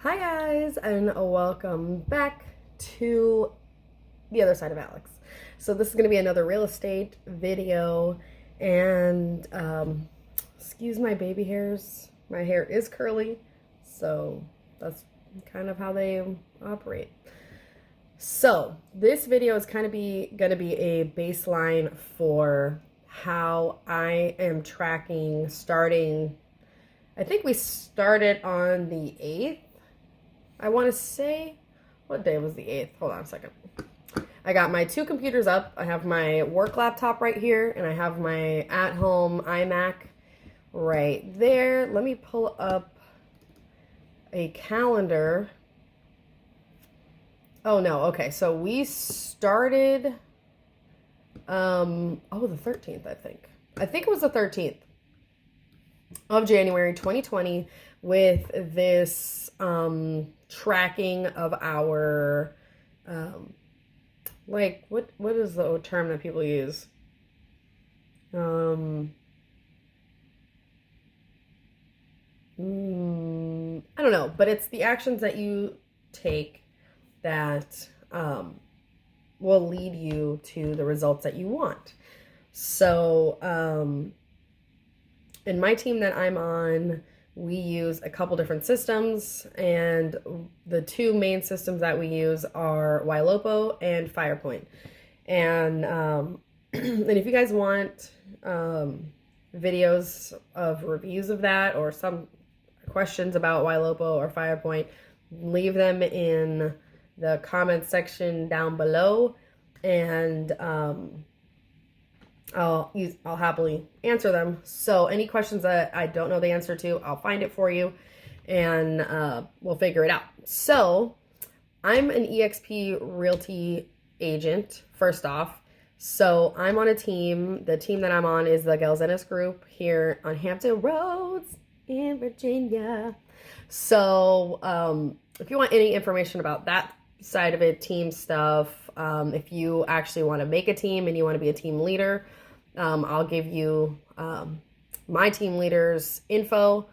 Hi guys, and welcome back to the other side of Alex. So this is going to be another real estate video, and excuse my baby hairs. My hair is curly, so that's kind of how they operate. So this video is going to be a baseline for how I am tracking starting. I think we started on the 8th. I want to say, what day was the 8th? Hold on a second. I got my two computers up. I have my work laptop right here, and I have my at-home iMac right there. Let me pull up a calendar. Oh, no. Okay, so we started, the 13th, I think. I think it was the 13th of January 2020 with this tracking of our what is the term that people use? I don't know, but it's the actions that you take that will lead you to the results that you want. So in my team that I'm on, we use a couple different systems, and the two main systems that we use are Ylopo and Firepoint. And and if you guys want videos of reviews of that or some questions about Ylopo or Firepoint, leave them in the comments section down below, and I'll happily answer them. So any questions that I don't know the answer to, I'll find it for you, and we'll figure it out. So I'm an eXp Realty agent, first off. So I'm on a team. The team that I'm on is the Gals Ennis Group here on Hampton Roads in Virginia. So if you want any information about that side of it, team stuff, if you actually want to make a team and you want to be a team leader, I'll give you my team leader's info.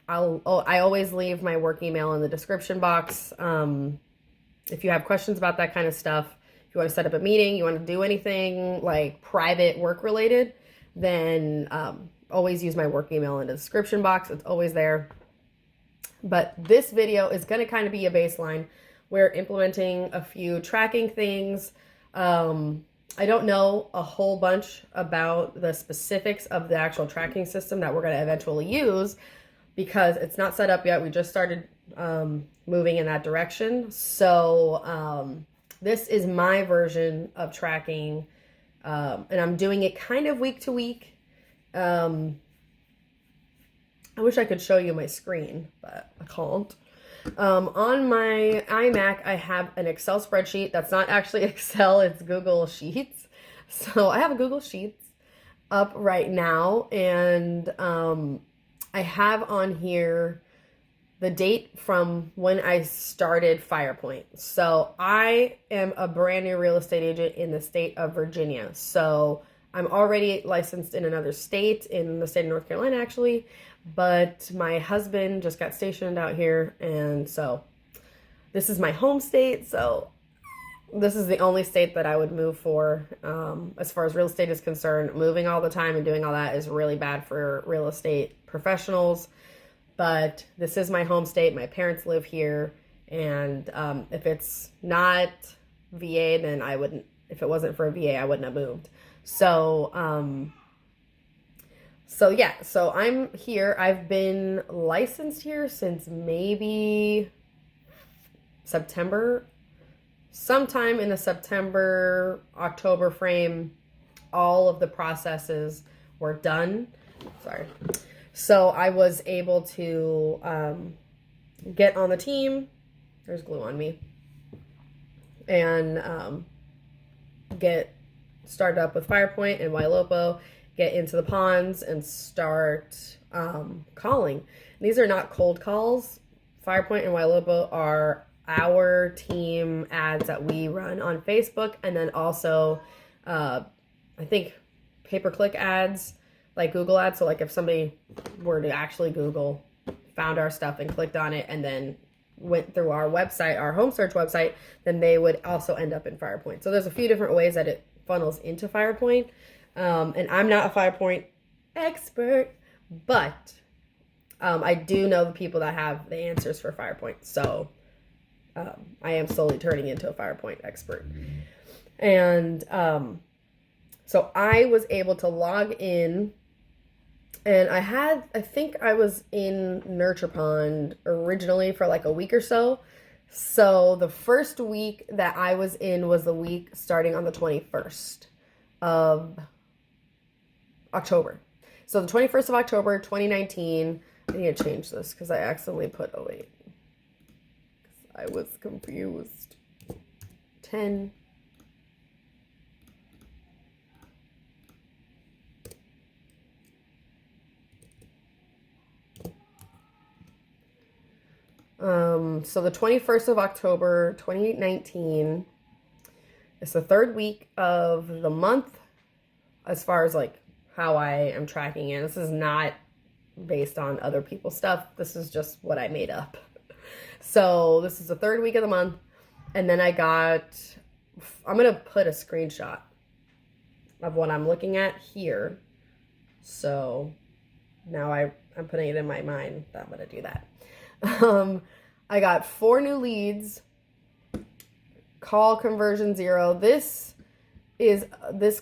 I always leave my work email in the description box. If you have questions about that kind of stuff, if you want to set up a meeting, you want to do anything like private work related, then always use my work email in the description box. It's always there. But this video is going to kind of be a baseline. We're implementing a few tracking things. I don't know a whole bunch about the specifics of the actual tracking system that we're going to eventually use because it's not set up yet. We just started moving in that direction. So this is my version of tracking, and I'm doing it kind of week to week. I wish I could show you my screen, but I can't. On my iMac, I have an Excel spreadsheet. That's not actually Excel, it's Google Sheets. So I have a Google Sheets up right now, and I have on here the date from when I started Firepoint. So I am a brand new real estate agent in the state of Virginia. So I'm already licensed in another state, in the state of North Carolina actually, but my husband just got stationed out here, and so this is my home state. So this is the only state that I would move for. As far as real estate is concerned, moving all the time and doing all that is really bad for real estate professionals, but this is my home state. My parents live here, and if it's not VA, then I wouldn't, if it wasn't for a VA, I wouldn't have moved. So yeah, so I'm here. I've been licensed here since maybe September. Sometime in the September, October frame, all of the processes were done. Sorry. So I was able to get on the team. There's glue on me. And get started up with Firepoint and Ylopo, get into the ponds and start calling. These are not cold calls. Firepoint and Ylopo are our team ads that we run on Facebook, and then also I think pay-per-click ads like Google ads. So like if somebody were to actually Google, found our stuff and clicked on it and then went through our website, our home search website, then they would also end up in Firepoint. So there's a few different ways that it funnels into Firepoint. And I'm not a Firepoint expert, but I do know the people that have the answers for Firepoint. So I am slowly turning into a Firepoint expert. And so I was able to log in, and I think I was in Nurture Pond originally for like a week or so. So the first week that I was in was the week starting on the 21st of October. So the 21st of October, 2019, I need to change this because I accidentally put 08. I was confused. 10. So the 21st of October, 2019 is the third week of the month as far as like how I am tracking it. This is not based on other people's stuff. This is just what I made up. So this is the third week of the month. And then I'm going to put a screenshot of what I'm looking at here. So now I'm putting it in my mind that I'm going to do that. I got 4 new leads, call conversion 0. This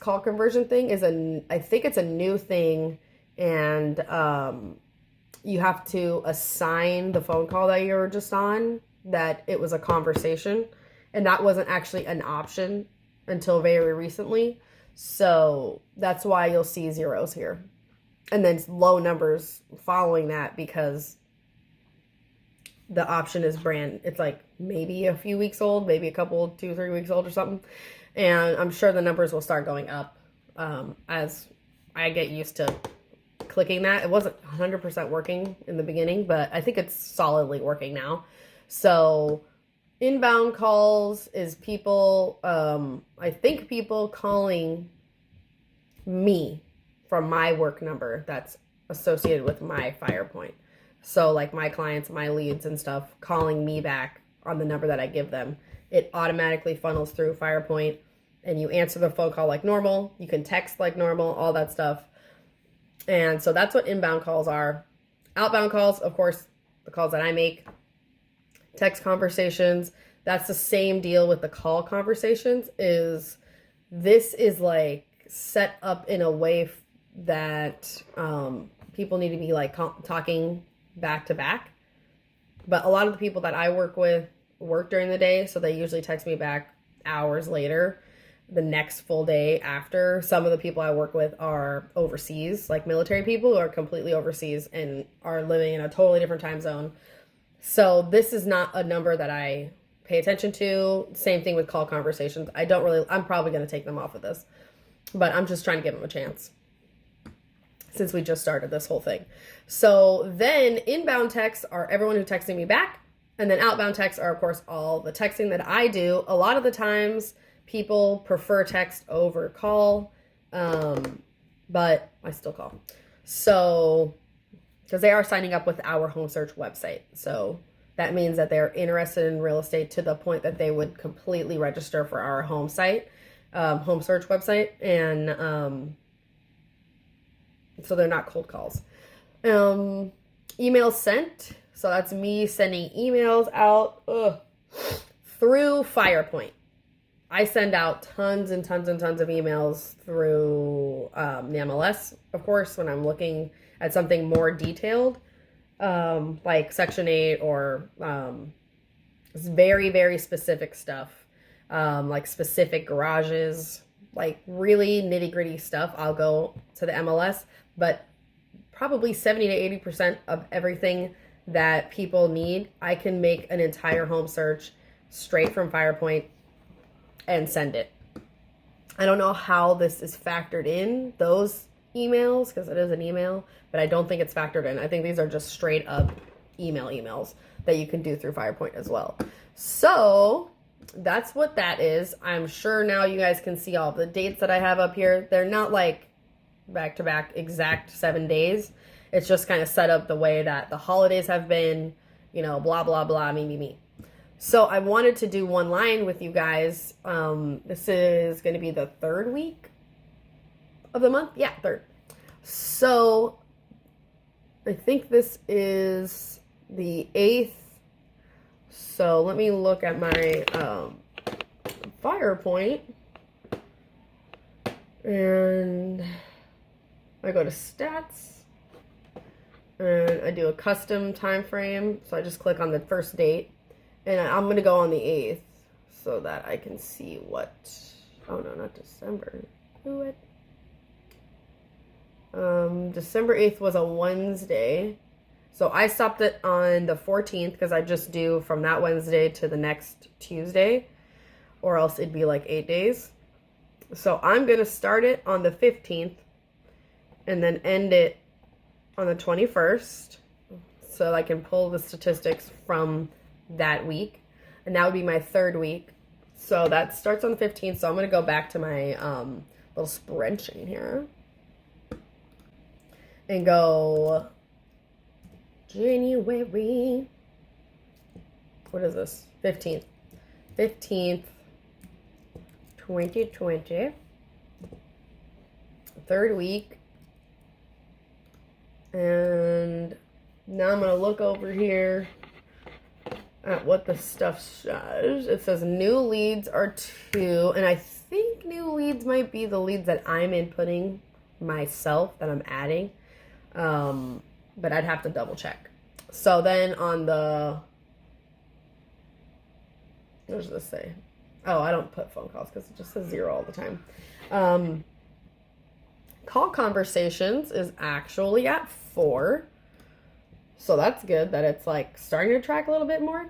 call conversion thing is I think it's a new thing, and you have to assign the phone call that you were just on that it was a conversation, and that wasn't actually an option until very recently. So that's why you'll see zeros here, and then low numbers following that because the option is it's like maybe a few weeks old, maybe a couple, 2-3 weeks old or something. And I'm sure the numbers will start going up as I get used to clicking that. It wasn't 100% working in the beginning, but I think it's solidly working now. So inbound calls is people, I think people calling me from my work number that's associated with my Firepoint. So like my clients, my leads and stuff calling me back on the number that I give them, it automatically funnels through Firepoint, and you answer the phone call like normal. You can text like normal, all that stuff. And so that's what inbound calls are. Outbound calls, of course, the calls that I make. Text conversations, that's the same deal with the call conversations. This is like set up in a way that people need to be like talking back to back. But a lot of the people that I work with work during the day, so they usually text me back hours later, the next full day after. Some of the people I work with are overseas, like military people who are completely overseas and are living in a totally different time zone. So this is not a number that I pay attention to. Same thing with call conversations. I'm probably going to take them off of this, but I'm just trying to give them a chance since we just started this whole thing. So then inbound texts are everyone who's texting me back. And then outbound texts are, of course, all the texting that I do. A lot of the times people prefer text over call, but I still call. So, because they are signing up with our home search website. So that means that they're interested in real estate to the point that they would completely register for our home search website. And so they're not cold calls. Emails sent. So that's me sending emails out through Firepoint. I send out tons and tons and tons of emails through the MLS, of course, when I'm looking at something more detailed, like Section 8 or very, very specific stuff, like specific garages, like really nitty-gritty stuff. I'll go to the MLS, but probably 70 to 80% of everything that people need, I can make an entire home search straight from Firepoint and send it. I don't know how this is factored in, those emails, because it is an email, but I don't think it's factored in. I think these are just straight up emails that you can do through Firepoint as well. So that's what that is. I'm sure now you guys can see all the dates that I have up here. They're not like back-to-back exact 7 days. It's just kind of set up the way that the holidays have been you know, blah, blah, blah, me. So I wanted to do one line with you guys. This is going to be the 3rd week of the month. Yeah, 3rd. So I think this is the 8th. So let me look at my Firepoint. And I go to stats. And I do a custom time frame. So I just click on the first date. And I'm going to go on the 8th so that I can see what... Oh, no, not December. What? December 8th was a Wednesday. So I stopped it on the 14th because I just do from that Wednesday to the next Tuesday. Or else it'd be like 8 days. So I'm going to start it on the 15th and then end it on the 21st. So I can pull the statistics from that week. And that would be my 3rd week. So that starts on the 15th. So I'm going to go back to my little spreadsheet here. And go January. What is this? 15th. 15th, 2020. 3rd week. And now I'm going to look over here at what the stuff says. It says new leads are 2. And I think new leads might be the leads that I'm inputting myself, that I'm adding. But I'd have to double check. So then on the, what does this say? Oh, I don't put phone calls because it just says 0 all the time. Call conversations is actually at 4. So that's good that it's like starting to track a little bit more.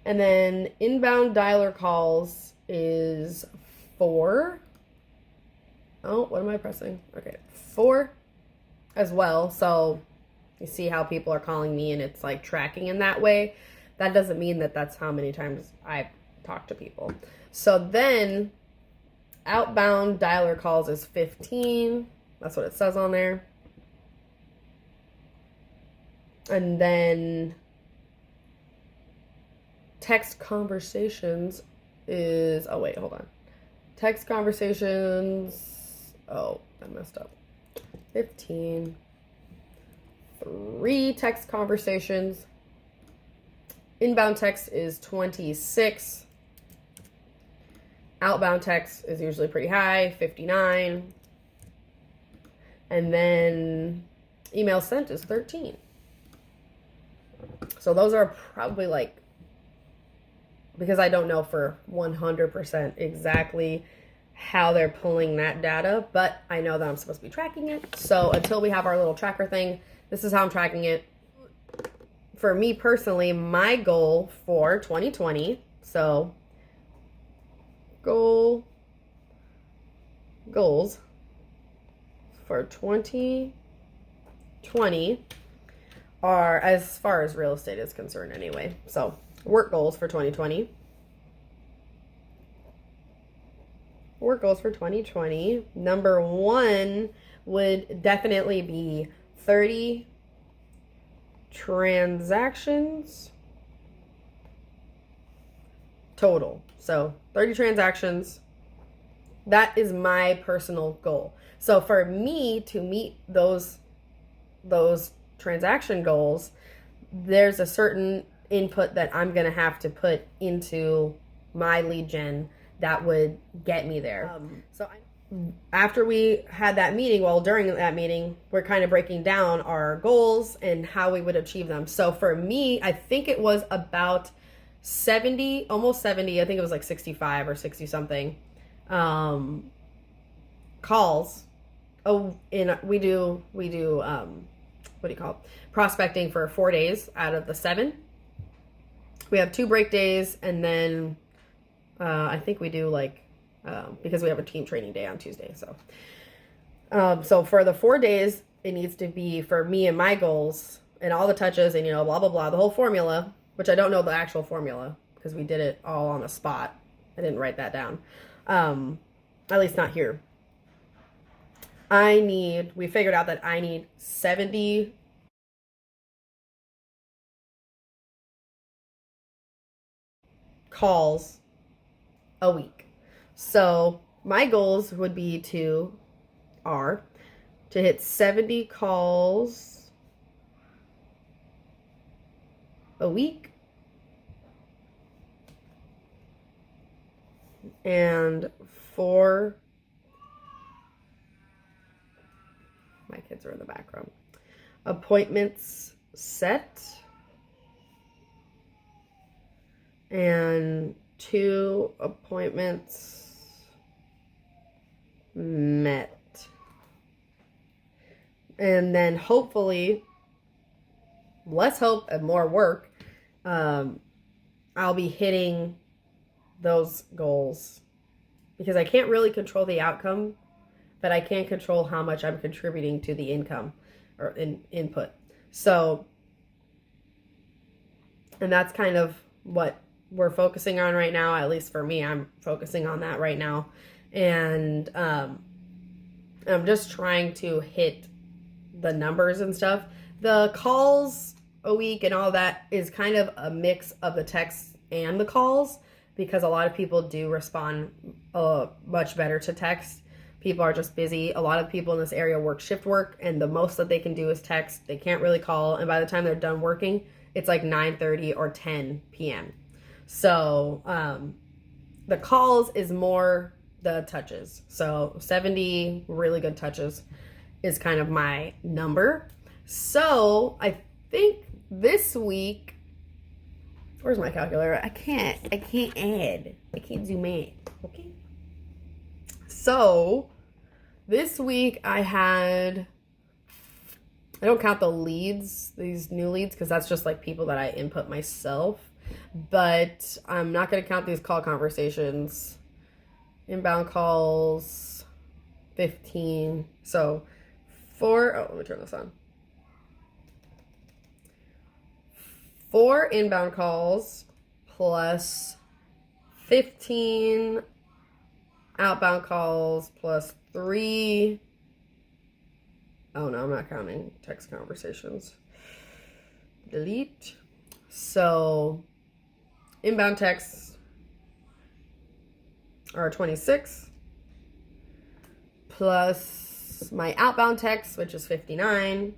And then inbound dialer calls is 4. Oh, what am I pressing? Okay, 4 as well. So you see how people are calling me and it's like tracking in that way. That doesn't mean that that's how many times I've talked to people. So then outbound dialer calls is 15. That's what it says on there. And then text conversations is, oh wait, hold on. Text conversations, oh, I messed up. 15. 3 text conversations. Inbound text is 26. Outbound text is usually pretty high, 59. And then email sent is 13. So those are probably like, because I don't know for 100% exactly how they're pulling that data, but I know that I'm supposed to be tracking it. So until we have our little tracker thing, this is how I'm tracking it. For me personally, my goal for 2020, so goals for 2020 are, as far as real estate is concerned anyway. So work goals for 2020. Work goals for 2020. Number 1 would definitely be 30 transactions total. So 30 transactions. That is my personal goal. So for me to meet those transaction goals, there's a certain input that I'm going to have to put into my lead gen that would get me there. After we had that meeting, well, during that meeting, we're kind of breaking down our goals and how we would achieve them. So for me, I think it was about 70, almost 70. I think it was like 65 or 60 something calls. Oh, we do what do you call it? Prospecting for 4 days out of the 7. We have 2 break days, and then I think we do like because we have a team training day on Tuesday. So for the 4 days, it needs to be for me and my goals and all the touches and, you know, blah, blah, blah, the whole formula, which I don't know the actual formula because we did it all on the spot. I didn't write that down. At least not here. We figured out that I need 70 calls a week. So my goals would be to hit 70 calls a week and 4, my kids are in the background, appointments set and 2 appointments met. And then hopefully, less hope and more work, I'll be hitting those goals, because I can't really control the outcome, but I can control how much I'm contributing to the income or input. So, and that's kind of what we're focusing on right now. At least for me, I'm focusing on that right now. And I'm just trying to hit the numbers and stuff. The calls a week and all that is kind of a mix of the texts and the calls, because a lot of people do respond much better to text. People are just busy. A lot of people in this area work shift work, and the most that they can do is text. They can't really call, and by the time they're done working, it's like 9:30 or 10 p.m. So the calls is more the touches. So 70 really good touches is kind of my number. So I think this week, where's my calculator? I can't add. I can't zoom in. Okay. So this week I don't count the leads, these new leads, because that's just like people that I input myself. But I'm not going to count these call conversations. Inbound calls, 15. So let me turn this on. 4 inbound calls plus 15 outbound calls plus 3. Oh no, I'm not counting text conversations. Delete. So inbound texts are 26 plus my outbound text, which is 59,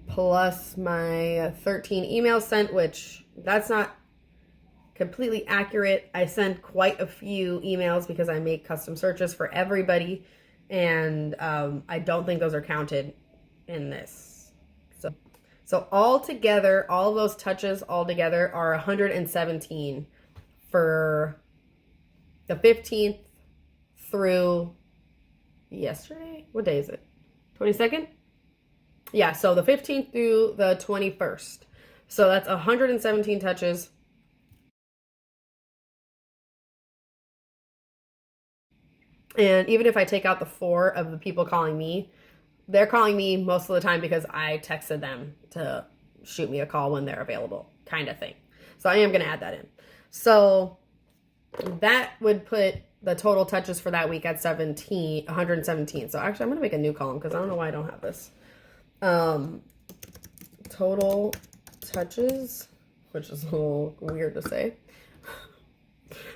plus my 13 emails sent, which that's not completely accurate. I send quite a few emails because I make custom searches for everybody, and I don't think those are counted in this. So all together, all those touches all together are 117 for the 15th through yesterday. What day is it? 22nd? Yeah, so the 15th through the 21st. So that's 117 touches. And even if I take out the 4 of the people calling me, they're calling me most of the time because I texted them to shoot me a call when they're available, kind of thing. So I am going to add that in. So that would put the total touches for that week at 117. So actually, I'm going to make a new column because I don't know why I don't have this. Total touches, which is a little weird to say.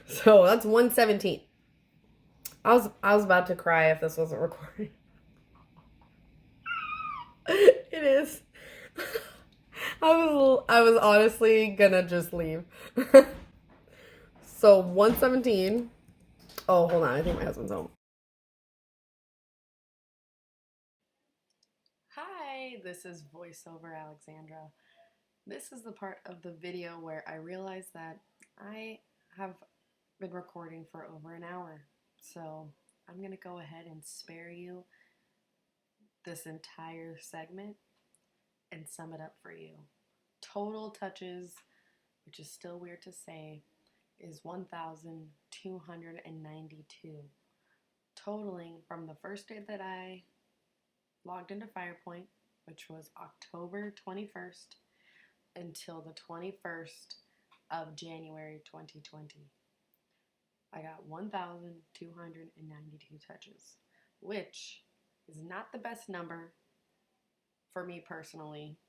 So that's 117. I was about to cry if this wasn't recording. It is. I was honestly gonna just leave. So 117. Oh, hold on. I think my husband's home. Hi, this is voiceover Alexandra. This is the part of the video where I realized that I have been recording for over an hour. So I'm going to go ahead and spare you this entire segment and sum it up for you. Total touches, which is still weird to say, is 1,292. Totaling from the first day that I logged into Firepoint, which was October 21st, until the 21st of January 2020. I got 1,292 touches, which is not the best number for me personally,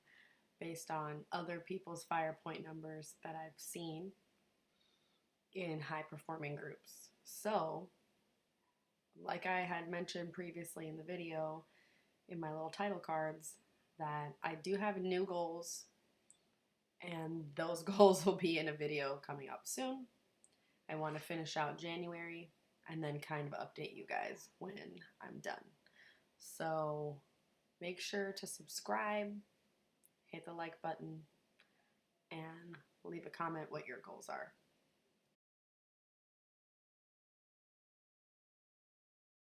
based on other people's Firepoint numbers that I've seen in high performing groups. So, like I had mentioned previously in the video, in my little title cards, that I do have new goals, and those goals will be in a video coming up soon. I want to finish out January and then kind of update you guys when I'm done. So make sure to subscribe, hit the like button, and leave a comment what your goals are.